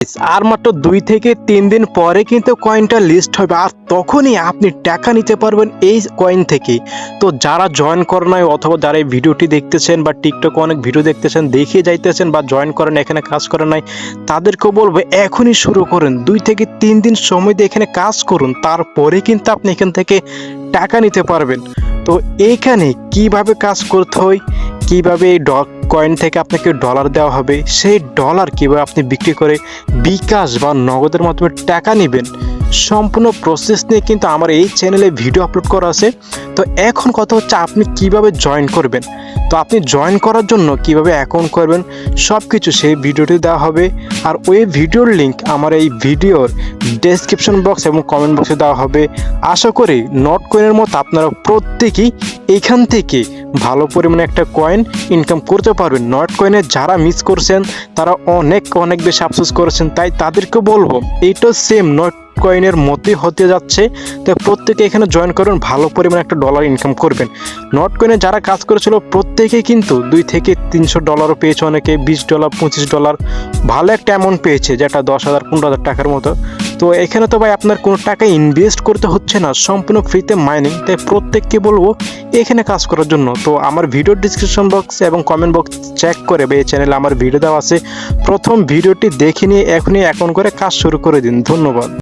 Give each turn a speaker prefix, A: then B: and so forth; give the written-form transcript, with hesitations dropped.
A: আর মাত্র 2 থেকে 3 দিন পরে কিন্তু কয়েনটা লিস্ট হবে, আর তখনই আপনি টাকা নিতে পারবেন এই কয়েন থেকে। তো যারা জয়েন করেন নাই অথবা যারা এই ভিডিওটি দেখতেছেন বা টিকটকে অনেক ভিডিও দেখতেছেন, দেখিয়ে যাইতেছেন বা জয়েন করেন এখানে কাজ করেন নাই, তাদেরকেও বলবো এখনই শুরু করেন। 2 থেকে 3 দিন সময় দিয়ে এখানে কাজ করুন, তারপরে কিন্তু আপনি এখান থেকে টাকা নিতে পারবেন। তো এইখানে কিভাবে কাজ করতে হয়, কিভাবে এই কয়েন থেকে আপনাকে ডলার দেওয়া হবে, সেই ডলার কিভাবে আপনি বিক্রি করে বিকাশ বা নগদের মাধ্যমে টাকা নেবেন, সম্পূর্ণ প্রসেস নিয়ে কিন্তু আমার এই চ্যানেলে ভিডিও আপলোড করা আছে। তো এখন কথা হচ্ছে আপনি কিভাবে জয়েন করবেন। তো আপনি জয়েন করার জন্য কিভাবে অ্যাকাউন্ট করবেন সব কিছু সেই ভিডিওটি দেওয়া হবে, আর ওই ভিডিওর লিঙ্ক আমার এই ভিডিওর ডেসক্রিপশন বক্স এবং কমেন্ট বক্সে দেওয়া হবে। আশা করি নট কয়েনের মতো আপনারা প্রত্যেকেই এইখান থেকে ভালো পরিমাণে একটা কয়েন ইনকাম করতে পারবেন। নট কয়েনে যারা মিস করছেন তারা অনেক বেশি আফসোস করেছেন, তাই তাদেরকে বলবো এইটা সেম নট কয়েনের মতোই হতে যাচ্ছে। তাই প্রত্যেকে এখানে জয়েন করুন, ভালো পরিমাণে একটা ডলার ইনকাম করবেন। নট কয়েনে যারা কাজ করেছিল প্রত্যেকেই কিন্তু 2 থেকে 300 ডলারও পেয়েছে, অনেকে $20 $25 ভালো একটা অ্যামাউন্ট পেয়েছে, যেটা 10,000 15,000 টাকার মতো। তো এখানে তো ভাই আপনার কোনো টাকা ইনভেস্ট করতে হচ্ছে না, সম্পূর্ণ ফ্রিতে মাইনিং। তাই প্রত্যেককে বলবো এখানে কাজ করার জন্য। তো আমার ভিডিওর ডিসক্রিপশন বক্স এবং কমেন্ট বক্স চেক করে এই চ্যানেলে আমার ভিডিও দেওয়া আছে, প্রথম ভিডিওটি দেখে নিয়ে এখনই অ্যাকাউন্ট করে কাজ শুরু করে দিন। ধন্যবাদ।